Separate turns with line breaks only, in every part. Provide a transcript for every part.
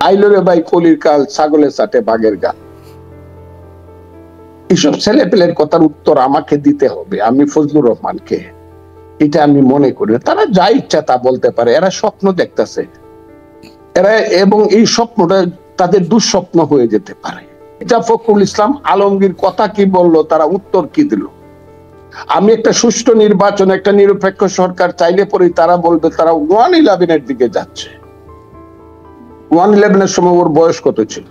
আইলরে ভাই কলির কাল, ছাগলের চাটে বাঘের গাল। এইসব ছেলে পেলের কথার উত্তর আমাকে দিতে হবে, আমি ফজলুর রহমানকে। এটা আমি মনে করি তারা যা ইচ্ছা তা বলতে পারে, এরা স্বপ্ন দেখতেছে এরা, এবং এই স্বপ্নটা তাদের দুঃস্বপ্ন হয়ে যেতে পারে। এটা ফখরুল ইসলাম আলমগীর কথা কি বললো, তারা উত্তর কি দিল? আমি একটা সুষ্ঠু নির্বাচন, একটা নিরপেক্ষ সরকার চাইলে পরেই তারা বলবে তারা 111 দিকে যাচ্ছে। 111 সময় ওর বয়স কত ছিল?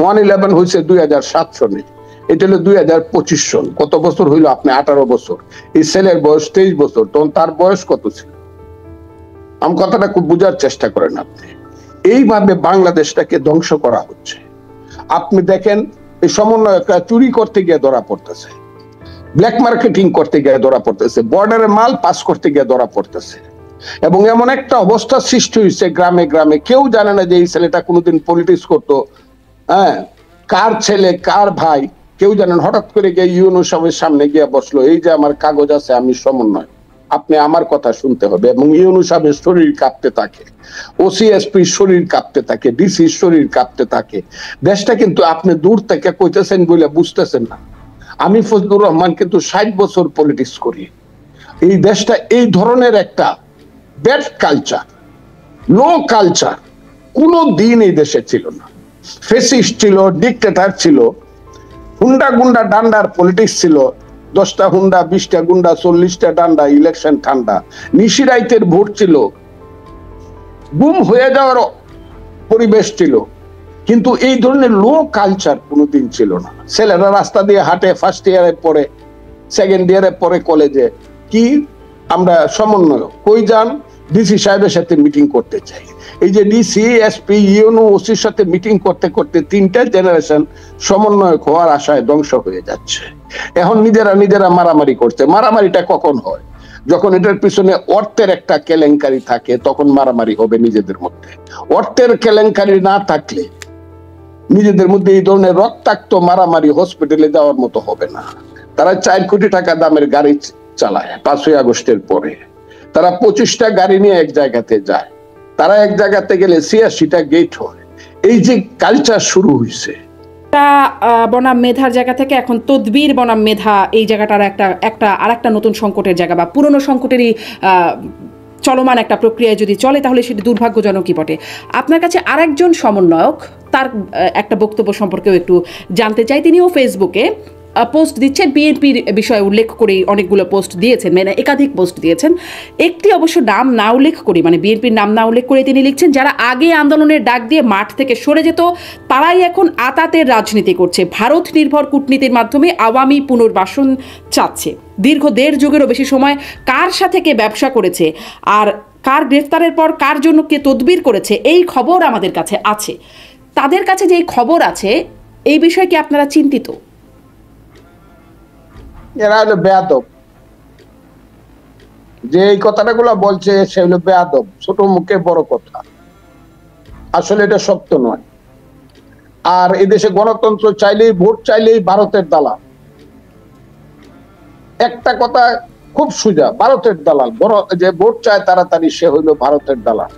111 হয়েছে 2007 সনে, এটা হলো 2025 সন। কত বছর হইলো? আপনি 18 বছর। এই ছেলের বয়স 23 বছর, তখন তার বয়স কত ছিল? আমার কথাটা খুব বোঝার চেষ্টা করেন আপনি। এইভাবে বাংলাদেশটাকে ধ্বংস করা হচ্ছে। আপনি দেখেন এই সমন্বয়করা চুরি করতে গিয়ে ধরা পড়তেছে, ব্ল্যাক মার্কেটিং করতে গিয়ে ধরা পড়তেছে, বর্ডারে মাল পাস করতে গিয়ে ধরা পড়তেছে, এবং এমন একটা অবস্থা সৃষ্টি হয়েছে গ্রামে গ্রামে, কেউ জানে না যে এই ছেলেটা কোনোদিন পলিটিক্স করতো, হ্যাঁ, কার ছেলে কার ভাই কেউ জানেন। হঠাৎ করে গিয়ে ইউনূস সাহেবের সামনে গিয়ে বসলো, এই যে আমার কাগজ আছে, আমি সমন্বয়, আপনি আমার কথা শুনতে হবে। এবং ইউনূস সাহেবের শরীর কাঁপতে থাকে, ওসিএসপির শরীর কাঁপতে থাকে, ডিসির শরীর কাঁপতে থাকে। দেশটা কিন্তু আপনি দূর থেকে কইতেছেন বলে বুঝতেছেন না। আমি ফজলুর রহমান কিন্তু 60 বছর পলিটিক্স করি। এই দেশটা এই ধরনের একটা ব্যাড কালচার, লো কালচার কোনো দিন এই দেশে ছিল না। ফেসিস্ট ছিল, ডিক্টেটর ছিল, হুন্ডা গুন্ডা ডান্ডার পলিটিক্স ছিল। 10টা হুন্ডা, 20টা গুন্ডা, 40টা ডান্ডা, ইলেকশন ঠান্ডা, নিশিরাইতের ভোট ছিল, গুম হয়ে যাওয়ার পরিবেশ ছিল। কিন্তু এই ধরনের লো কালচার কোনোদিন ছিল না। ছেলেরা রাস্তা দিয়ে হাঁটে, ফার্স্ট ইয়ারে পড়ে, সেকেন্ড ইয়ারে পড়ে কলেজে, কি আমরা সমন্বয় কই যান? ডিসি সাহেবের সাথে মিটিং করতে চাই। এই যে ডিসি, এসপি, ইউনো, ওসির সাথে মিটিং করতে করতে 3টা জেনারেশন সমন্বয়ক হওয়ার আশায় ধ্বংস হয়ে যাচ্ছে। এখন নিজেরা মারামারি করছে। মারামারিটা কখন হয়? যখন এটার পিছনে অর্থের একটা কেলেঙ্কারি থাকে, তখন মারামারি হবে নিজেদের মধ্যে। অর্থের কেলেঙ্কারি না থাকলে নিজেদের মধ্যে এই ধরনের রক্তাক্ত মারামারি হসপিটালে যাওয়ার মতো হবে না। তারা 4 কোটি টাকা দামের গাড়ি চালায় 5ই আগস্টের পরে, তারা 25টা গাড়ি নিয়ে এক জায়গাতে যায়, তারা এক জায়গাতে গেলে 86টা গেট হয়। এই যে কালচার শুরু হয়েছে,
বনাম মেধার জায়গা থেকে এখন তদবির বনাম মেধা, এই জায়গাটার আরেকটা নতুন সংকটের জায়গা, বা পুরনো সংকটেরই চলমান একটা প্রক্রিয়ায় যদি চলে, তাহলে সেটি দুর্ভাগ্যজনকই বটে। আপনার কাছে আরেকজন সমন্বয়ক, তার একটা বক্তব্য সম্পর্কেও একটু জানতে চাই। তিনিও ফেসবুকে পোস্ট দিচ্ছেন, বিএনপির বিষয়ে উল্লেখ করে অনেকগুলো পোস্ট দিয়েছেন, মানে একাধিক পোস্ট দিয়েছেন। একটি অবশ্য নাম না উল্লেখ করে, মানে বিএনপির নাম না উল্লেখ করে তিনি লিখছেন, যারা আগে আন্দোলনের ডাক দিয়ে মাঠ থেকে সরে যেত, তারাই এখন আতাতের রাজনীতি করছে, ভারত নির্ভর কূটনীতির মাধ্যমে আওয়ামী পুনর্বাসন চাচ্ছে। দীর্ঘ 1.5 যুগেরও বেশি সময় কার সাথে কে ব্যবসা করেছে, আর কার গ্রেফতারের পর কার জন্য কে তদবির করেছে, এই খবর আমাদের কাছে আছে। তাদের কাছে যে খবর আছে, এই বিষয়ে কি আপনারা চিন্তিত?
এরা হলো বেয়াদব, যে এই কথাগুলো বলছে সে হলো বেয়াদব, ছোট মুখে বড় কথা। আসলে এটা সত্য নয়। আর এদেশে গণতন্ত্র চাইলেই, ভোট চাইলেই ভারতের দালাল। একটা কথা খুব সোজা, ভারতের দালাল। বড় যে ভোট চায় তাড়াতাড়ি, সে হইলো ভারতের দালাল,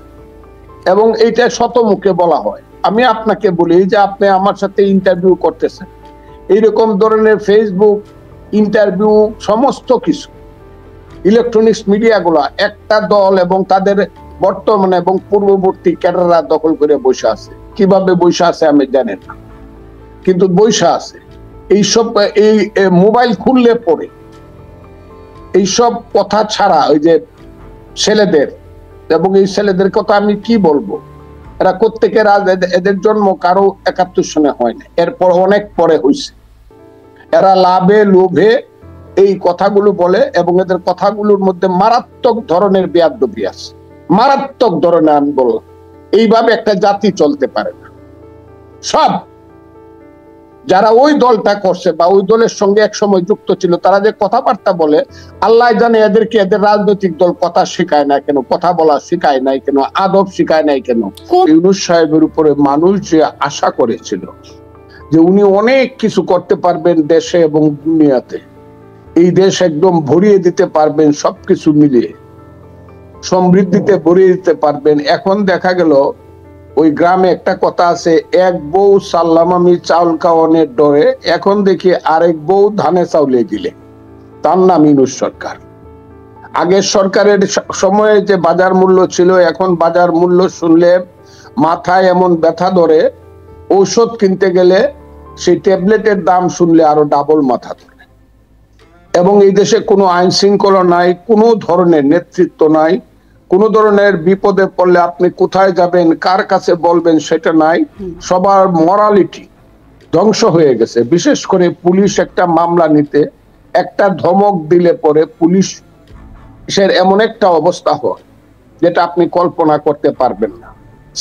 এবং এইটা শত মুখে বলা হয়। আমি আপনাকে বলি যে আপনি আমার সাথে ইন্টারভিউ করতেছেন, এইরকম ধরনের ফেসবুক ইন্টারভিউ, সমস্ত কিছু ইলেকট্রনিক্স মিডিয়াগুলো একটা দল এবং তাদের বর্তমানে এবং পূর্ববর্তী ক্যাডাররা দখল করে বসে আছে। কিভাবে বসে আছে আমি জানি না, কিন্তু বসে আছে। এইসব এই মোবাইল খুললে পরে এইসব কথা ছাড়া, ওই যে ছেলেদের, এবং এই ছেলেদের কথা আমি কি বলবো, এরা কোত্থেকে এদের জন্ম কারো 71 সনে হয় না, এরপর অনেক পরে হয়েছে। এরা লাভে লোভে এই কথাগুলো বলে, এবং এদের কথাগুলোর মধ্যে মারাত্মক ধরনের বেয়াদবি আছে, মারাত্মক ধরনের। আমি বললাম, এইভাবে একটা জাতি চলতে পারে না। সব যারা ওই দলটা করছে বা ওই দলের সঙ্গে এক সময় যুক্ত ছিল, তারা যে কথাবার্তা বলে, আল্লাহ জানে এদেরকে এদের রাজনৈতিক দল কথা শেখায় না কেন, কথা বলা শেখায় নাই কেন, আদব শেখায় নাই কেন। ইউনূস সাহেবের উপরে মানুষ যে আশা করেছিল যে উনি অনেক কিছু করতে পারবেন দেশে এবং দুনিয়াতে, এই দেশ একদম ভরিয়ে দিতে পারবেন, সবকিছু মিলিয়ে সমৃদ্ধিতে ভরিয়ে দিতে পারবেন। এখন দেখা গেল ওই গ্রামে একটা কথা আছে, এক বউ সাল্লাম আমি চাউল খাওয়ানোর ডরে, এখন দেখি আরেক বউ ধানে চাউলে দিলে। তার নাম ইউনূস সরকার। আগের সরকারের সময়ে যে বাজার মূল্য ছিল, এখন বাজার মূল্য শুনলে মাথায় এমন ব্যথা ধরে, ঔষধ কিনতে গেলে সেই ট্যাবলেটের দাম শুনলে আরো ডাবল মাথা ধরে। এবং এই দেশে কোনো আইন শৃঙ্খলা নাই, কোনো ধরনের নেতৃত্ব নাই, কোন ধরনের বিপদে পড়লে আপনি কোথায় যাবেন, কার কাছে বলবেন সেটা নাই। সবার মরালিটি ধ্বংস হয়ে গেছে। বিশেষ করে পুলিশ একটা মামলা নিতে একটা ধমক দিলে পরে পুলিশের এমন একটা অবস্থা হয় যেটা আপনি কল্পনা করতে পারবেন না।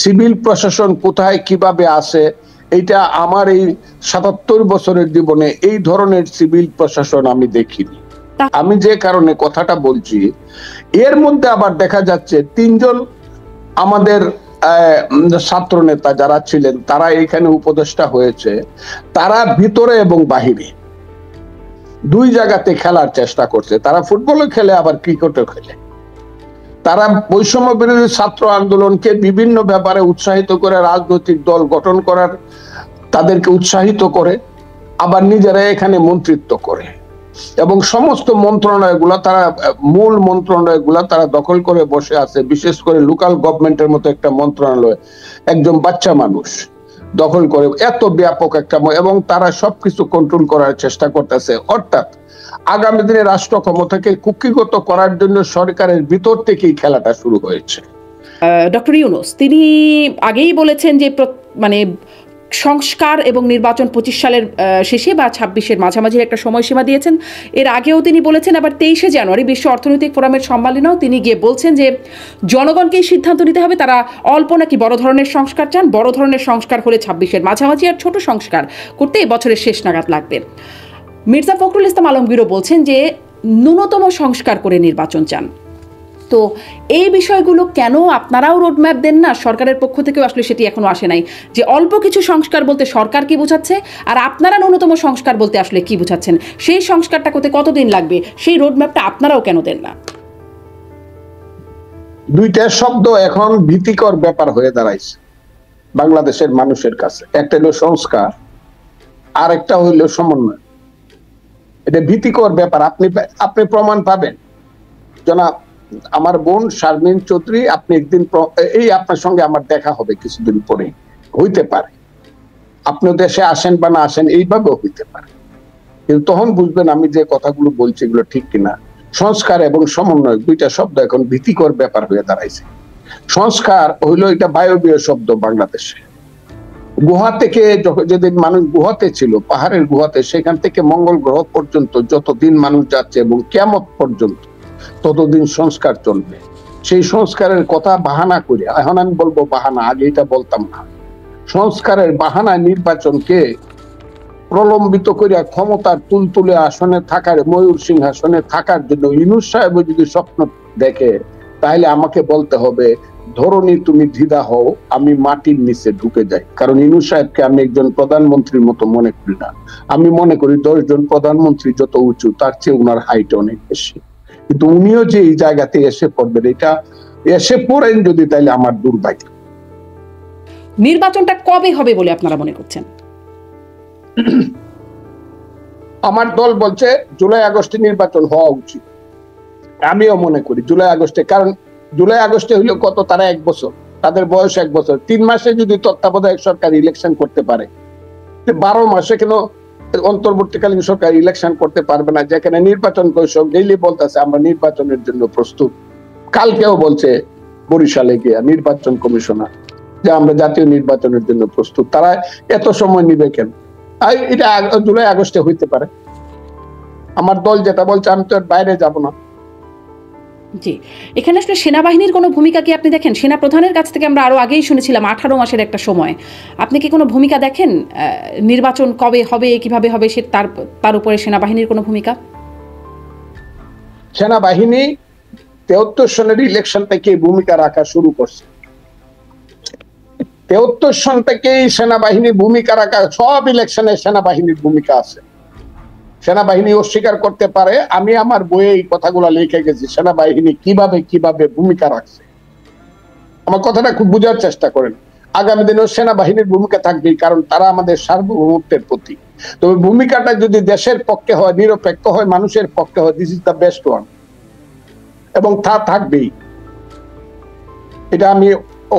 সিভিল প্রশাসন কোথায় কিভাবে আসে, এটা আমার এই ৭৭ বছরের জীবনে এই ধরনের সিভিল প্রশাসন আমি দেখিনি। আমি যে কারণে কথাটা বলছি, এর মধ্যে আবার দেখা যাচ্ছে ৩ জন আমাদের ছাত্র নেতা যারা ছিলেন তারা এখানে উপদেষ্টা হয়েছে, তারা ভিতরে এবং বাহিরে দুই জায়গাতে খেলার চেষ্টা করছে। তারা ফুটবলও খেলে আবার ক্রিকেটও খেলে। তারা বৈষম্য বিরোধী ছাত্র আন্দোলনকে বিভিন্ন ব্যাপারে উৎসাহিত করে, রাজনৈতিক দল গঠন করার তাদেরকে উৎসাহিত করে, আবার নিজেরা এখানে মন্ত্রিত্ব করে এবং সমস্ত মন্ত্রণালয়গুলা তারা, মূল মন্ত্রণালয়গুলা তারা দখল করে বসে আছে। বিশেষ করে লোকাল গভর্নমেন্টের মতো একটা মন্ত্রণালয় একজন বাচ্চা মানুষ দখল করে, এত ব্যাপক একটা, এবং তারা সবকিছু কন্ট্রোল করার চেষ্টা করতেছে। অর্থাৎ আগামী দিনে রাষ্ট্র ক্ষমতাকে কুক্ষিগত করার জন্য সরকারের ভিতর থেকেই খেলাটা শুরু হয়েছে।
ডক্টর ইউনূস তিনি আগেই বলেছেন যে মানে সংস্কার এবং নির্বাচন ২৫ সালের শেষে বা ২৬-এর মাঝামাঝি একটা সময়সীমা দিয়েছেন। এর আগেও তিনি বলেছেন, আবার ২৩শে জানুয়ারি বিশ্ব অর্থনৈতিক ফোরামের সম্মেলনেও তিনি গিয়ে বলছেন যে জনগণকেই সিদ্ধান্ত নিতে হবে, তারা অল্প নাকি বড় ধরনের সংস্কার চান। বড় ধরনের সংস্কার হলে ২৬-এর মাঝামাঝি, আর ছোট সংস্কার করতে এবছরের শেষ নাগাদ লাগবে। মির্জা ফখরুল ইসলাম আলমগীরও বলছেন যে ন্যূনতম সংস্কার করে নির্বাচন চান। তো এই বিষয়গুলো কেন আপনারাও রোডম্যাপ দেন না? সরকারের পক্ষ থেকেও আসলে সেটি এখনো আসে নাই, যে অল্প কিছু সংস্কার বলতে সরকার কি বোঝাচ্ছে আর আপনারা ন্যূনতম সংস্কার বলতে আসলে কি বোঝাচ্ছেন, সেই সংস্কারটা করতে কতদিন লাগবে, সেই রোডম্যাপটা আপনারাও কেন দেন না?
দুইটা শব্দ এখন ভীতিকর ব্যাপার হয়ে দাঁড়াইছে বাংলাদেশের মানুষের কাছে। একটা হলো সংস্কার, আর একটা হইল সমন্বয়। এটা ভীতিকর ব্যাপার। আপনি প্রমাণ পাবেন। জনাব আমার বোন শারমিন চৌধুরী, আপনি একদিন এই আপনার সঙ্গে আমার দেখা হবে কিছুদিন পরে, হইতে পারে আপনি দেশে আসেন বা না আসেন, এইভাবে হইতে পারে, কিন্তু তখন বুঝবেন আমি যে কথাগুলো বলছি এগুলো ঠিক কিনা। সংস্কার এবং সমন্বয় দুইটা শব্দ এখন ভীতিকর ব্যাপার হয়ে দাঁড়াইছে। সংস্কার হইলো এটা বায়বীয় শব্দ বাংলাদেশে। গুহা থেকে যেদিন মানুষ গুহাতে ছিল, পাহাড়ের গুহাতে, সেখান থেকে মঙ্গল গ্রহ পর্যন্ত যতদিন মানুষ যাচ্ছে এবং কিয়ামত পর্যন্ত ততদিন সংস্কার চলবে। সেই সংস্কারের কথা বাহানা করে, এখন আমি বলবো বাহানা, আগে এটা বলতাম না, সংস্কারের বাহানায় নির্বাচনকে প্রলম্বিত করিয়া ক্ষমতার তুলতুলে আসনে থাকার, ময়ূর সিংহাসনে থাকার জন্য ইউনূস সাহেব যদি স্বপ্ন দেখে, তাহলে আমাকে বলতে হবে ধরনী তুমি দ্বিধা হও, আমি মাটির নিচে ঢুকে যাই। কারণ ইউনূস সাহেবকে আমি একজন প্রধানমন্ত্রীর মতো মনে করি না। আমি মনে করি 10 জন প্রধানমন্ত্রী যত উঁচু তার চেয়ে উনার হাইট অনেক বেশি। কিন্তু উনিও যে এই জায়গাতে এসে পড়বেন, এটা এসে পড়েন যদি, তাইলে আমার দুর্ভাগ্য।
নির্বাচনটা কবে হবে বলে আপনারা মনে করছেন?
আমার দল বলছে জুলাই আগস্টে নির্বাচন হওয়া উচিত। আমিও মনে করি জুলাই আগস্টে, কারণ জুলাই আগস্টে হইলো কত, তারা 1 বছর, তাদের বয়স 1 বছর। 3 মাসে যদি তত্ত্বাবধায়ক সরকার ইলেকশন করতে পারে, 12 মাসে কেন অন্তর্বর্তীকালীন সরকার ইলেকশন করতে পারবে না? যেখানে নির্বাচন কমিশন ডেইলি বলতেছে আমরা নির্বাচনের জন্য প্রস্তুত। কালকেও বলছে বরিশালে গিয়া নির্বাচন কমিশনার যে আমরা জাতীয় নির্বাচনের জন্য প্রস্তুত। তারা এত সময় নিবে কেন? এটা জুলাই আগস্টে হইতে পারে। আমার দল যেটা বলছে, আমি তো এর বাইরে যাব না।
জি, এখানে আসলে সেনাবাহিনীর কোনো ভূমিকা কি আপনি দেখেন? সেনা প্রধানের কাছ থেকে আমরা আরো আগেই শুনেছিলাম 18 মাসের একটা সময়। আপনি কি কোনো ভূমিকা দেখেন? নির্বাচন কবে হবে, কিভাবে হবে, সে তার উপরে সেনাবাহিনীর কোনো ভূমিকা?
সেনাবাহিনী 73 সনের ইলেকশন থেকে ভূমিকা রাখা শুরু করছে। 73 সন থেকেই সেনাবাহিনী ভূমিকা রাখা, সব ইলেকশনে সেনাবাহিনীর ভূমিকা আছে। সেনাবাহিনী অস্বীকার করতে পারে, আমি আমার বইয়ে এই কথাগুলো লিখে গেছি সেনাবাহিনী কিভাবে কিভাবে ভূমিকা রাখছে। আমার কথাটা খুব বোঝার চেষ্টা করেন। আগামী দিনেও সেনাবাহিনীর ভূমিকা থাকবে, কারণ তারা আমাদের সার্বভৌমত্বের প্রতীক। তবে ভূমিকাটা যদি দেশের পক্ষে হয়, নিরপেক্ষ হয়, মানুষের পক্ষে হয়, this is the best one, এবং তা থাকবেই, এটা আমি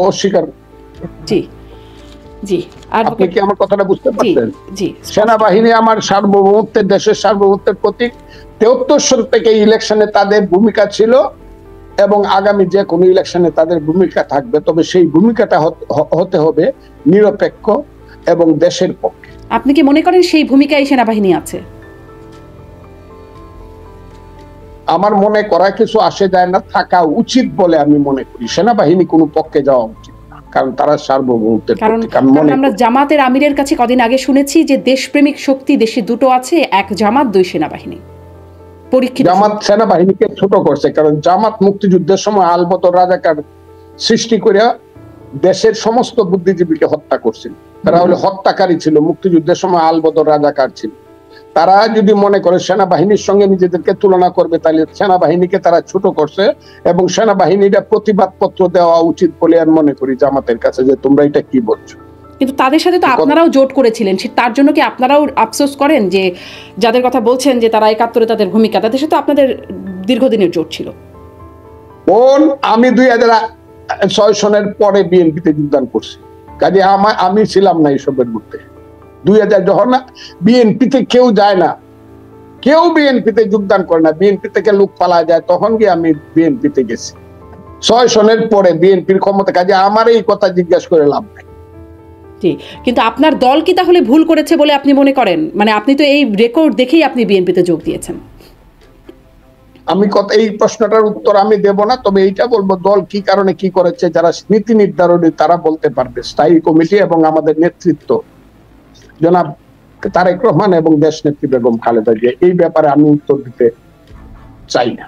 অস্বীকার।
জি জি,
আপনি কি আমার কথাটা বুঝতে পারছেন?
জি,
সেনাবাহিনী আমার সার্বভৌমত্বের, দেশের সার্বভৌমত্বের প্রতীক। 73 সাল থেকে ইলেকশনে তাদের ভূমিকা ছিল এবং আগামী যে কোনো ইলেকশনে তাদের ভূমিকা থাকবে, তবে সেই ভূমিকাটা হতে হবে নিরপেক্ষ এবং দেশের পক্ষে।
আপনি কি মনে করেন সেই ভূমিকায় সেনাবাহিনী আছে?
আমার মনে করা কিছু আসে যায় না, থাকা উচিত বলে আমি মনে করি। সেনাবাহিনী কোনো পক্ষে যাওয়া উচিত না, কারণ তারা সার্বভৌমত্বের প্রতীক।
আমরা জামাতের আমিরের কাছে কদিন আগে শুনেছি যে দেশপ্রেমিক শক্তি দেশে দুটো আছে, এক জামাত, দুই সেনাবাহিনী।
জামাত সেনাবাহিনীকে ছোট করছে, কারণ জামাত মুক্তিযুদ্ধের সময় আলবদর রাজাকার সৃষ্টি করে দেশের সমস্ত বুদ্ধিজীবীকে হত্যা করছিল। তারা হলো হত্যাকারী ছিল, মুক্তিযুদ্ধের সময় আলবদর রাজাকার ছিল। তারা যদি মনে করে সেনাবাহিনীর সঙ্গে নিজেদেরকে তুলনা করবে, তাহলে সেনাবাহিনীকে তারা ছোট করছে, এবং সেনাবাহিনীরা প্রতিবাদ পত্র দেওয়া উচিত বলে আমি মনে করি জামাতের কাছে, যে তোমরা এটা কি বলছো।
কিন্তু তাদের সাথে তো আপনারাও জোট করেছিলেন, তার জন্য কি আপনারাও আফসোস করেন যে যাদের কথা বলছেন যে তারা ৭১-এ তাদের ভূমিকা, তাদের সাথে আপনাদের দীর্ঘদিনের জোট ছিল?
আমি 2006 সনের পরে বিএনপিতে যোগদান করছি, কাজে আমি ছিলাম না এইসবের মধ্যে। 2000 যখন বিএনপিতে কেউ যায় না, কেউ বিএনপিতে যোগদান করে না, বিএনপি থেকে লোক পালা যায়, তখন গিয়ে আমি বিএনপিতে গেছি 6 সনের পরে বিএনপির ক্ষমতা। কাজে আমার এই কথা জিজ্ঞাসা করে লাভ নাই।
জি, কিন্তু আপনার দল কি তাহলে ভুল করেছে বলে আপনি মনে করেন? মানে আপনি তো এই রেকর্ড দেখেই আপনি বিএনপিতে যোগ দিয়েছেন।
আমি এই প্রশ্নটার উত্তর আমি দেব না, তবে এইটা বলবো, দল কি কারণে কি করেছে, যারা নীতি নির্ধারণী তারা বলতে পারবে, স্থায়ী কমিটি এবং আমাদের নেতৃত্ব জনাব তারেক রহমান এবং দেশ নেত্রী বেগম খালেদা জিয়া। এই ব্যাপারে আমি উত্তর দিতে চাই না।